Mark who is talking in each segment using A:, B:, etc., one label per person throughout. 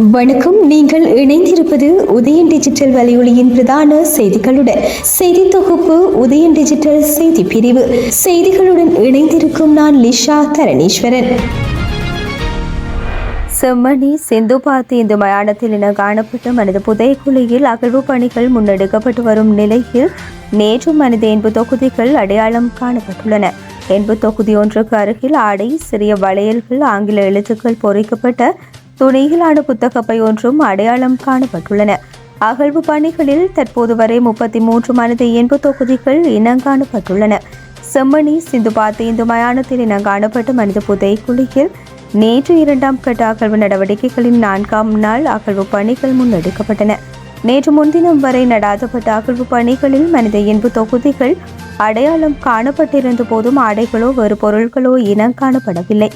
A: வணக்கம். நீங்கள் இணைந்திருப்பது உதயன் டிஜிட்டல் வலையொலியின் பிரதான செய்திகளுடன். செய்தி தொகுப்பு உதயன் டிஜிட்டல் செய்தி பிரிவு. செய்திகளுடன் இணைந்திருக்கும் நான் லிஷா தரணீஸ்வரன். செம்மணி சிந்துபாத்தி இந்து மயானத்தில் என காணப்பட்ட மனித புதைக்குழியில் அகழ்வு பணிகள் முன்னெடுக்கப்பட்டு வரும் நிலையில் நேற்று மனித எண்பு தொகுதிகள் அடையாளம் காணப்பட்டுள்ளன. எண்பு தொகுதி ஒன்றுக்கு அருகில் ஆடை, சிறிய வளையல்கள், ஆங்கில எழுத்துக்கள் பொறிக்கப்பட்ட துணியிலான புத்தகப்பை ஒன்றும் அடையாளம் காணப்பட்டுள்ளன. அகழ்வு பணிகளில் தற்போது வரை 33 மனித எண்பு தொகுதிகள் இனங்காணப்பட்டுள்ளன. செம்மணி சிந்துபாத்தி இந்து மயானத்தில் இனங்காணப்பட்ட மனித புதைக்குழியில் நேற்று 2ஆம் கட்ட அகழ்வு நடவடிக்கைகளின் 4ஆம் நாள் அகழ்வு பணிகள் முன்னெடுக்கப்பட்டன. நேற்று முன்தினம் வரை நடாத்தப்பட்ட அகழ்வு பணிகளில் மனித எண்பு தொகுதிகள் அடையாளம் காணப்பட்டிருந்த போதும் ஆடைகளோ வேறு பொருட்களோ இனம் காணப்படவில்லை.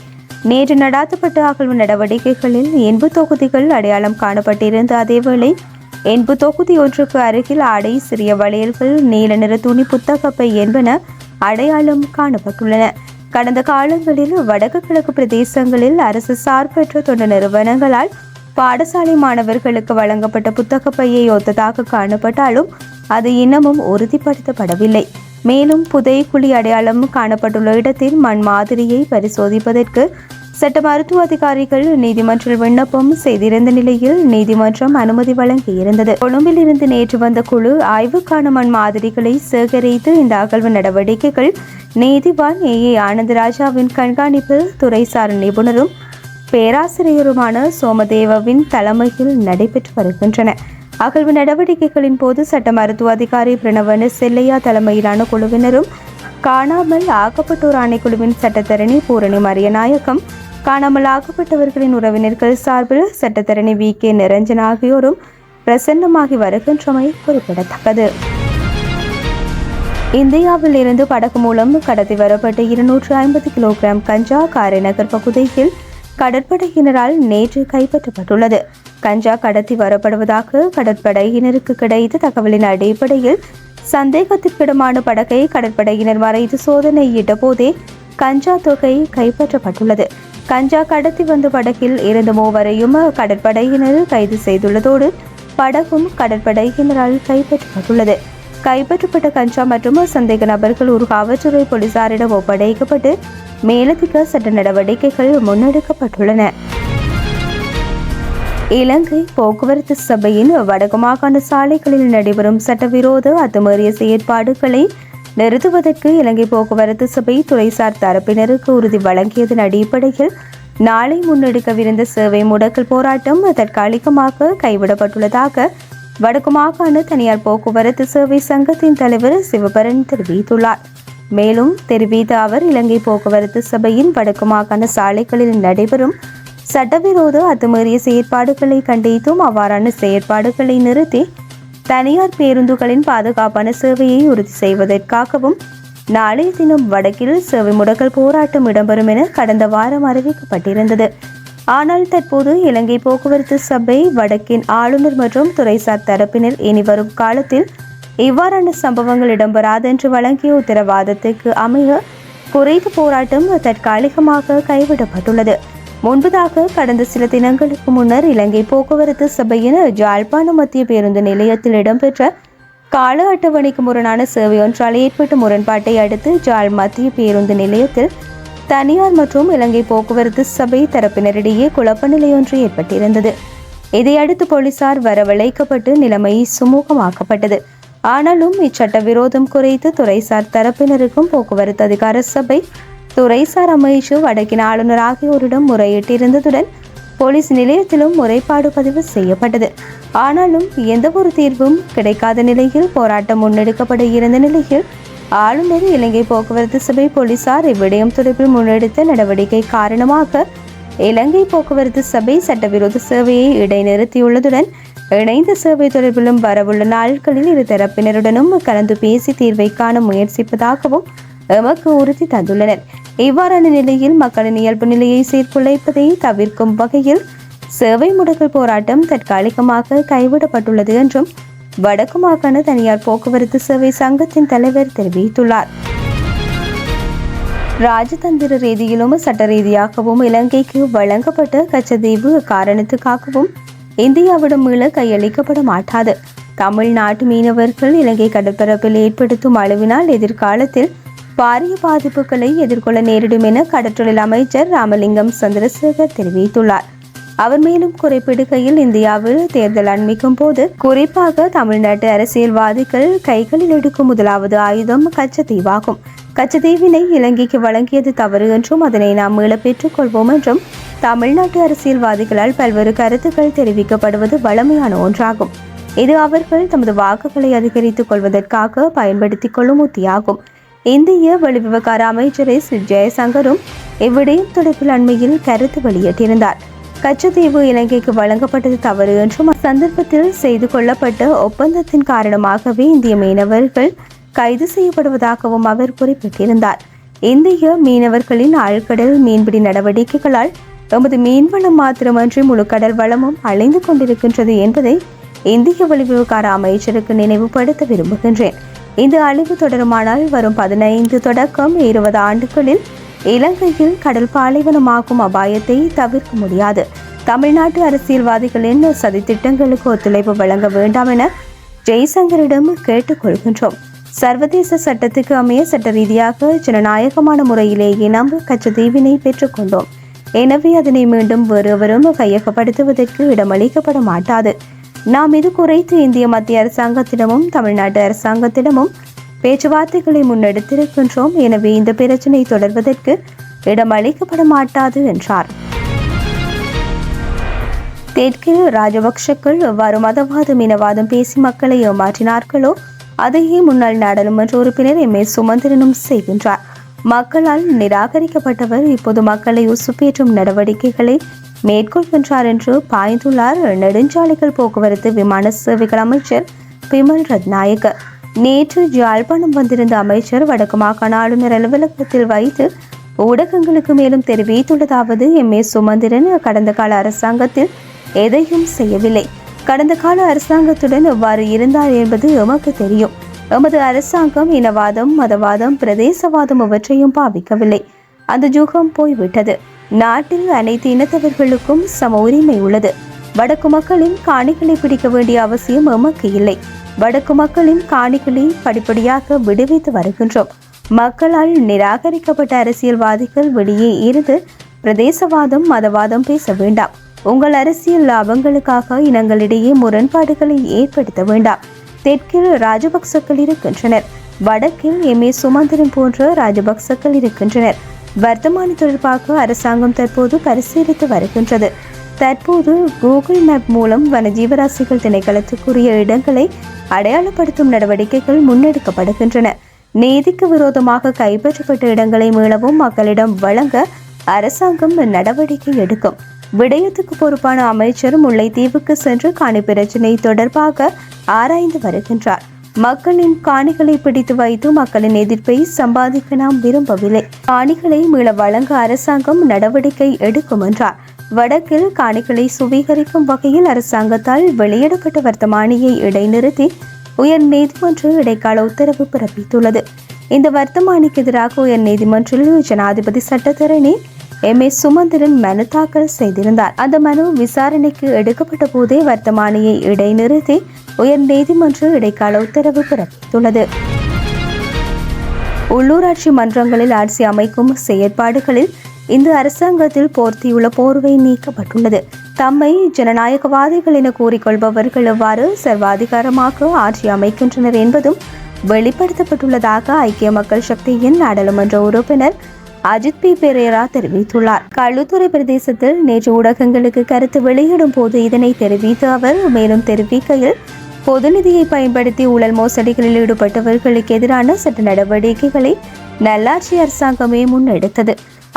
A: நேற்று நடாத்தப்பட்ட அகழ்வு நடவடிக்கைகளில் எண்பு தொகுதிகள் அடையாளம் காணப்பட்டிருந்த அதேவேளை எண்பு தொகுதி ஒன்றுக்கு அருகில் ஆடை, சிறிய வளையல்கள், நீல நிற துணி, புத்தகப்பை என்பன அடையாளம் காணப்பட்டுள்ளன. கடந்த காலங்களில் வடக்கு கிழக்கு பிரதேசங்களில் அரசு சார்பற்ற தொண்டு நிறுவனங்களால் பாடசாலை மாணவர்களுக்கு வழங்கப்பட்ட புத்தகப்பையை ஒத்ததாக காணப்பட்டாலும் அது இன்னமும் உறுதிப்படுத்தப்படவில்லை. மேலும் புதைக்குழி அடையாளம் காணப்பட்டுள்ள இடத்தில் மண் மாதிரியை பரிசோதிப்பதற்கு சட்ட மருத்துவ அதிகாரிகள் நீதிமன்றில் விண்ணப்பம் செய்திருந்த நிலையில் நீதிமன்றம் அனுமதி வழங்கியிருந்தது. கொழும்பில் இருந்து நேற்று வந்த குழு ஆய்வுக்கான மண் மாதிரிகளை சேகரித்து இந்த அகழ்வு நடவடிக்கைகள் நீதிவான் ஏ ஆனந்தராஜாவின் கண்காணிப்பில் துறைசார் நிபுணரும் பேராசிரியருமான சோமதேவவின் தலைமையில் நடைபெற்று வருகின்றன. அகழ்வு நடவடிக்கைகளின் போது சட்ட மருத்துவ அதிகாரி பிரணவன செல்லையா தலைமையிலான குழுவினரும், காணாமல் ஆக்கப்பட்டோர் ஆணைக்குழுவின் சட்டத்தரணி பூரணி மரியநாயகம், காணாமல் ஆக்கப்பட்டவர்களின் உறவினர்கள் சார்பில் சட்டத்தரணி VK நிரஞ்சன் ஆகியோரும் பிரசன்னமாகி வருகின்றமை குறிப்பிடத்தக்கது. இந்தியாவில் இருந்து படகு மூலம் கடத்தி வரப்பட்ட 250 கிலோகிராம் கஞ்சா காரைநகர் பகுதியில் கடற்படையினரால் நேற்று கைப்பற்றப்பட்டுள்ளது. கஞ்சா கடத்தி வரப்படுவதாக கடற்படையினருக்கு கிடைத்த தகவலின் அடிப்படையில் சந்தேகத்திற்கிடமான படகை கடற்படையினர் மறைத்து சோதனையிட்ட போதே கஞ்சா தொகை கைப்பற்றப்பட்டுள்ளது. கஞ்சா கடத்தி வந்த படகில் இருந்த மூவரையும் கடற்படையினர் கைது செய்துள்ளதோடு படகும் கடற்படையினரால் கைப்பற்றப்பட்டுள்ளது. கைப்பற்றப்பட்ட கஞ்சா மற்றும் சந்தேக நபர்கள் ஒரு காவல்துறை போலீசாரிடம் ஒப்படைக்கப்பட்டு மேலதிக சட்ட நடவடிக்கைகள் முன்னெடுக்கப்பட்டுள்ளன. இலங்கை போக்குவரத்து சபையின் வடக்கு மாகாண சாலைகளில் நடைபெறும் சட்டவிரோத அத்துமீறிய செயற்பாடுகளை நிறுத்துவதற்கு இலங்கை போக்குவரத்து சபை துறைசார் தரப்பினருக்கு உறுதி வழங்கியதன் அடிப்படையில் நாளை முன்னெடுக்கவிருந்த சேவை முடக்கல் போராட்டம் தற்காலிகமாக கைவிடப்பட்டுள்ளதாக வடக்கு மாகாண தனியார் போக்குவரத்து சேவை சங்கத்தின் தலைவர் சிவபரன் தெரிவித்துள்ளார். மேலும் தெரிவித்த அவர், இலங்கை போக்குவரத்து சபையின் வடக்கு மாகாண சாலைகளில் நடைபெறும் சட்டவிரோத அத்துமீறிய செயற்பாடுகளை கண்டித்தும் அவ்வாறான செயற்பாடுகளை நிறுத்தி தனியார் பேருந்துகளின் பாதுகாப்பான சேவையை உறுதி செய்வதற்காகவும் நாளைய தினம் வடக்கில் சேவை முடக்கல் போராட்டம் இடம்பெறும் என கடந்த வாரம் அறிவிக்கப்பட்டிருந்தது. ஆனால் தற்போது இலங்கை போக்குவரத்து சபை வடக்கின் ஆளுநர் மற்றும் துறைசார் தரப்பினர் இனிவரும் காலத்தில் இவ்வாறான சம்பவங்கள் இடம்பெறாது என்று வழங்கிய உத்தரவாதத்துக்கு அமைய குறைந்த போராட்டம் தற்காலிகமாக கைவிடப்பட்டுள்ளது. முன்பதாக கடந்த சில தினங்களுக்கு முன்னர் இலங்கை போக்குவரத்து சபையின் யாழ்ப்பாணம் மத்திய பேருந்து நிலையத்தில் இடம்பெற்ற கால அட்டவணைக்கு முரணான சேவை ஒன்றால் ஏற்பட்ட முரண்பாட்டை அடுத்து யாழ் மத்திய பேருந்து நிலையத்தில் தனியார் மற்றும் இலங்கை போக்குவரத்து சபை தரப்பினரிடையே குழப்ப நிலை ஒன்று ஏற்பட்டிருந்தது. இதையடுத்து போலீசார் வரவழைக்கப்பட்டு நிலைமை சுமூகமாக்கப்பட்டது. ஆனாலும் இச்சட்ட விரோதம் குறித்து துறைசார் தரப்பினருக்கும் போக்குவரத்து அதிகார சபை, துறைசார் அமைச்சு, வடக்கின் ஆளுநர் ஆகியோரிடம் முறையிட்டிருந்ததுடன் போலீஸ் நிலையத்திலும் முறைப்பாடு பதிவு செய்யப்பட்டது. ஆனாலும் எந்த ஒரு தீர்வும் கிடைக்காத நிலையில் போராட்டம் முன்னெடுக்கப்பட இருந்த நிலையில் ஆளுநர், இலங்கை போக்குவரத்து சபை, போலீசார் இவ்விடயம் தொடர்பில் முன்னெடுத்த நடவடிக்கை காரணமாக இலங்கை போக்குவரத்து சபை சட்டவிரோத சேவையை இடைநிறுத்தியுள்ளதுடன் இணைந்த சேவை தொடர்பிலும் வரவுள்ள நாட்களில் இரு தரப்பினருடனும் கலந்து பேசி தீர்வை காண முயற்சிப்பதாகவும் எமக்கு உறுதி தந்துள்ளனர். இவ்வாறான நிலையில் மக்களின் இயல்பு நிலையை சீர்குலைப்பதை தவிர்க்கும் வகையில் சேவை முடக்கல் போராட்டம் தற்காலிகமாக கைவிடப்பட்டுள்ளது என்றும் வடக்கு மாகாண தனியார் போக்குவரத்து சேவை சங்கத்தின் தலைவர் தெரிவித்துள்ளார். ராஜதந்திர ரீதியிலும் சட்ட ரீதியாகவும் இலங்கைக்கு வழங்கப்பட்ட கச்சதீவு காரணத்துக்காகவும் இந்தியாவிடம் மீள கையளிக்கப்பட மாட்டாது. தமிழ்நாட்டு மீனவர்கள் இலங்கை கடற்பரப்பில் ஏற்படுத்தும் அழிவினால் எதிர்காலத்தில் பாரிய பாதிப்புகளை எதிர்கொள்ள நேரிடும் என கடற்றொழில் அமைச்சர் ராமலிங்கம் சந்திரசேகர் தெரிவித்துள்ளார். அவர் மேலும் குறிப்பிடுகையில், இந்தியாவில் தேர்தல் அண்மிக்கும் போது குறிப்பாக தமிழ்நாட்டு அரசியல்வாதிகள் கைகளில் எடுக்கும் முதலாவது ஆயுதம் கச்சத்தீவாகும். கச்சத்தீவினை இலங்கைக்கு வழங்கியது தவறு என்றும் அதனை நாம் மீள பெற்றுக் கொள்வோம் என்றும் தமிழ்நாட்டு அரசியல்வாதிகளால் பல்வேறு கருத்துக்கள் தெரிவிக்கப்படுவது வழமையான ஒன்றாகும். இது அவர்கள் தமது வாக்குகளை அதிகரித்துக் கொள்வதற்காக பயன்படுத்திக் கொள்ளும் உத்தியாகும். இந்திய வெளிவிவகார அமைச்சர் எஸ். ஜெயசங்கரும் இவ்விடயம் தொடர்பில் அண்மையில் கருத்து வெளியிட்டிருந்தார். கச்சத்தீவு இலங்கைக்கு வழங்கப்பட்டது தவறு என்றும் அச்சந்தர்ப்பத்தில் செய்து கொள்ளப்பட்ட ஒப்பந்தத்தின் காரணமாகவே இந்திய மீனவர்கள் கைது செய்யப்படுவதாகவும் அவர் குறிப்பிட்டிருந்தார். இந்திய மீனவர்களின் ஆழ்கடல் மீன்பிடி நடவடிக்கைகளால் எமது மீன்வளம் மாத்திரமன்றி முழு கடல் வளமும் அழிந்து கொண்டிருக்கின்றது என்பதை இந்திய வெளிவிவகார அமைச்சருக்கு நினைவுபடுத்த விரும்புகின்றேன். இந்த அழிவு தொடருமானால் வரும் 15 தொடக்கம் 20 ஆண்டுகளில் இலங்கையில் கடல் பாலைவனமாகும் அபாயத்தை தவிர்க்க முடியாது. தமிழ்நாட்டு அரசியல்வாதிகளின் சதித்திட்டங்களுக்கு ஒத்துழைப்பு வழங்க வேண்டாம் என ஜெய்சங்கரிடம் கேட்டுக்கொள்கின்றோம். சர்வதேச சட்டத்துக்கு அமைய சட்ட ரீதியாக ஜனநாயகமான முறையிலேயே நாம் கச்சத்தீவினை பெற்றுக்கொண்டோம். எனவே அதனை மீண்டும் வேறொருவரும் கையகப்படுத்துவதற்கு இடமளிக்கப்பட மாட்டாது. நாம் இது குறித்து இந்திய மத்திய அரசாங்கத்திடமும் தமிழ்நாட்டு அரசாங்கத்திடமும் பேச்சுவார்த்தைகளை முன்னெடுத்திருக்கின்றோம். எனவே இந்த பிரச்சினை தொடர்வதற்கு இடம் அளிக்கப்பட மாட்டாது என்றார். தெற்கில் ராஜபக்ஷக்கள் எவ்வாறு மதவாதம் இனவாதம் பேசி மக்களை ஏமாற்றினார்களோ அதையே முன்னாள் நாடாளுமன்ற உறுப்பினர் எம். ஏ. சுமந்திரனும் செய்கின்றார். மக்களால் நிராகரிக்கப்பட்டவர் இப்போது மக்களை உசுப்பேற்றும் நடவடிக்கைகளை மேற்கொள்கின்றார் என்று பாய்ந்துள்ளார் நெடுஞ்சாலைகள் போக்குவரத்து விமான சேவைகள் அமைச்சர் பிமல் ரத்நாயக்க. நேற்று யாழ்ப்பாணம் வந்திருந்த அமைச்சர் வடக்கு மாகாண ஆளுநர் அலுவலகத்தில் வைத்து ஊடகங்களுக்கு மேலும் தெரிவித்துள்ளதாவது, எம். ஏ. சுமந்திரன் கடந்த கால அரசாங்கத்தில் எதையும் செய்யவில்லை. கடந்த கால அரசாங்கத்துடன் எவ்வாறு இருந்தார் என்பது எமக்கு தெரியும். எமது அரசாங்கம் இனவாதம் மதவாதம் பிரதேசவாதம் அவற்றையும் பாவிக்கவில்லை. அந்த யுகம் போய்விட்டது. நாட்டில் அனைத்து இனத்தவர்களுக்கும் சம உரிமை உள்ளது. வடக்கு மக்களின் காணிகளை பிடிக்க வேண்டிய அவசியம் எமக்கு இல்லை. வடக்கு மக்களின் காணிகளை படிப்படியாக விடுவித்து வருகின்றோம். மக்களால் நிராகரிக்கப்பட்ட அரசியல்வாதிகள் வெளியே இருந்து பிரதேசவாதம் மதவாதம் பேச வேண்டாம். உங்கள் அரசியல் லாபங்களுக்காக இனங்களிடையே முரண்பாடுகளை ஏற்படுத்த வேண்டாம். தெற்கில் ராஜபக்சக்கள் இருக்கின்றனர். வடக்கில் எம். ஏ. சுமந்திரன் போன்ற ராஜபக்சக்கள் இருக்கின்றனர். வர்த்தமானி தொடர்பாக அரசாங்கம் தற்போது பரிசீலித்து வருகின்றது. தற்போது கூகுள் மேப் மூலம் வனஜீவராசிகள் திணைக்களத்துக்குரிய இடங்களை அடையாளப்படுத்தும் நடவடிக்கைகள் முன்னெடுக்கப்படுகின்றன. நீதிக்கு விரோதமாக கைப்பற்றப்பட்ட இடங்களை மீளவும் மக்களிடம் வழங்க அரசாங்கம் நடவடிக்கை எடுக்கும். விடயத்துக்கு பொறுப்பான அமைச்சர் முல்லைத்தீவுக்கு சென்று காணி பிரச்சினை தொடர்பாக ஆராய்ந்து வருகின்றார். மக்களின் காணிகளை பிடித்து வைத்து மக்களின் எதிர்ப்பை சம்பாதிக்க நாம் விரும்பவில்லை. காணிகளை மீள வழங்க அரசாங்கம் நடவடிக்கை எடுக்கும் என்றார். வடக்கில் காணிகளை சுவீகரிக்கும் வகையில் அரசாங்கத்தால் வெளியிடப்பட்ட வர்த்தமானியை இடைநிறுத்தி உயர் நீதிமன்றம் இடைக்கால உத்தரவு பிறப்பித்துள்ளது. இந்த வர்த்தமானிக்கு எதிராக உயர் நீதிமன்றில் ஜனாதிபதி சட்டத்தரணி எம். ஏ. சுமந்திரன் மனு தாக்கல் செய்திருந்தார். அந்த மனு விசாரணைக்கு எடுக்கப்பட்ட போதே வர்த்தமானியை இடைநிறுத்தி உயர் நீதிமன்ற இடைக்கால உத்தரவு பிறப்பித்துள்ளது. உள்ளூராட்சி மன்றங்களில் ஆட்சி அமைக்கும் செயற்பாடுகளில் இந்த அரசாங்கத்தில் போர்த்தியுள்ள போர்வை நீக்கப்பட்டுள்ளது. தம்மை ஜனநாயகவாதிகள் என கூறிக்கொள்பவர்கள் எவ்வாறு சர்வாதிகாரமாக ஆட்சி அமைக்கின்றனர் என்பதும் வெளிப்படுத்தப்பட்டுள்ளதாக ஐக்கிய மக்கள் சக்தியின் நாடாளுமன்ற உறுப்பினர் அஜித் பி. பெரேரா தெரிவித்துள்ளார். களுத்துறை பிரதேசத்தில் நேற்று ஊடகங்களுக்கு கருத்து வெளியிடும் போது இதனை தெரிவித்த அவர் மேலும் தெரிவிக்கையில், பொது நிதியை பயன்படுத்தி ஊழல் மோசடிகளில் ஈடுபட்டவர்களுக்கு எதிரான சட்ட நடவடிக்கைகளை நல்லாட்சி அரசாங்கமே முன்னெடுத்தது.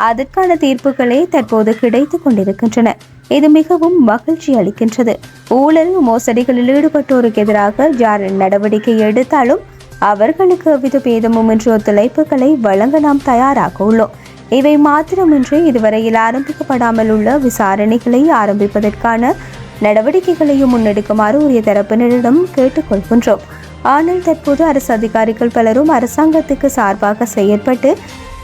A: அதற்கான தீர்ப்புகளே தற்போது கிடைத்துக் கொண்டிருக்கின்றன. இது மிகவும் மகிழ்ச்சி அளிக்கின்றது. ஊழல் மோசடிகளில் ஈடுபட்டோருக்கு எதிராக யார் நடவடிக்கை எடுத்தாலும் அவர்களுக்கு எவ்வித பேதமும் என்று ஒத்துழைப்புகளை வழங்க நாம் தயாராக உள்ளோம். இவை மாத்திரமின்றி இதுவரையில் ஆரம்பிக்கப்படாமல் உள்ள விசாரணைகளை ஆரம்பிப்பதற்கான நடவடிக்கைகளையும் முன்னெடுக்குமாறு உரிய தரப்பினரிடம் கேட்டுக்கொள்கின்றோம். ஆனால் தற்போது அரசு அதிகாரிகள் பலரும் அரசாங்கத்துக்கு சார்பாக செயற்பட்டு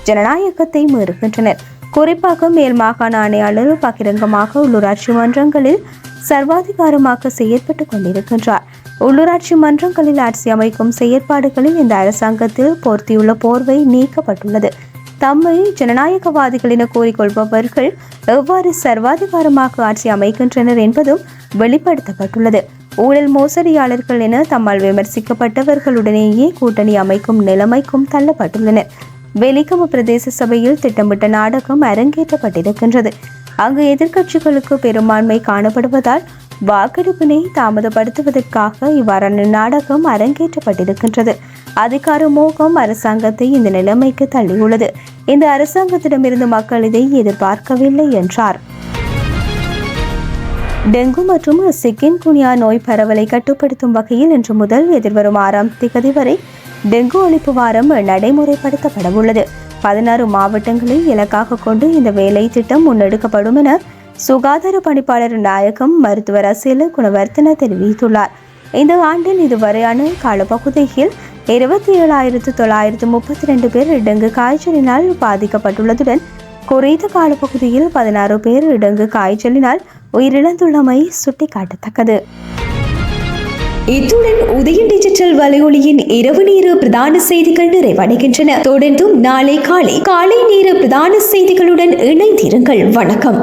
A: ஜனநாயகத்தை மீறுகின்றனர். குறிப்பாக மேல் மாகாண ஆணையாளர் பகிரங்கமாக உள்ளூராட்சி மன்றங்களில் சர்வாதிகாரமாக செயற்பட்டுக் கொண்டிருக்கின்றார். உள்ளூராட்சி மன்றங்களில் ஆட்சி அமைக்கும் செயற்பாடுகளில் இந்த அரசாங்கத்தில் போர்த்தியுள்ள போர்வை நீக்கப்பட்டுள்ளது. தம்மை ஜனநாயகவாதிகள் என கூறிக்கொள்பவர்கள் எவ்வாறு சர்வாதிகாரமாக ஆட்சி அமைக்கின்றனர் என்பதும் வெளிப்படுத்தப்பட்டுள்ளது. ஊழல் மோசடியாளர்கள் என தம்மால் விமர்சிக்கப்பட்டவர்களுடனேயே கூட்டணி அமைக்கும் நிலைமைக்கும் தள்ளப்பட்டுள்ளனர். வெலிகம பிரதேச சபையில் திட்டமிட்ட நாடகம் அரங்கேற்றப்பட்டிருக்கின்றது. அங்கு எதிர்க்கட்சிகளுக்கு பெரும்பான்மை காணப்படுவதால் வாக்கெடுப்பினை தாமதப்படுத்துவதற்காக இவ்வாறான நாடகம் அரங்கேற்றப்பட்டிருக்கின்றது. அதிகார மோகம் அரசாங்கத்தை இந்த நிலைமைக்கு தள்ளியுள்ளது. இந்த அரசாங்கத்திடமிருந்து மக்கள் இதை எதிர்பார்க்கவில்லை என்றார். டெங்கு மற்றும் சிக்கின்குனியா நோய் பரவலை கட்டுப்படுத்தும் வகையில் இன்று முதல் எதிர்வரும் 6ஆம் தேதி வரை டெங்கு ஒழிப்பு வாரம் நடைமுறைப்படுத்தப்பட உள்ளது. 16 மாவட்டங்களை இலக்காக கொண்டு இந்த வேலை திட்டம் முன்னெடுக்கப்படும் என சுகாதார பணிப்பாளர் நாயகம் மருத்துவர் அசேல குணவர்த்தன தெரிவித்துள்ளார். இந்த ஆண்டில் இதுவரையான காலப்பகுதியில் 27,932 பேர் டெங்கு காய்ச்சலினால் பாதிக்கப்பட்டுள்ளதுடன் குறைந்த காலப்பகுதியில் 16 பேர் டெங்கு காய்ச்சலினால் உயிரிழந்துள்ளமை சுட்டிக்காட்டத்தக்கது.
B: இத்துடன் உதயம் டிஜிட்டல் வலையொலியின் இரவு நேர பிரதான செய்திகள் நிறைவடைகின்றன. தொடர்ந்தும் நாளை காலை நேர பிரதான செய்திகளுடன் இணைந்திருங்கள். வணக்கம்.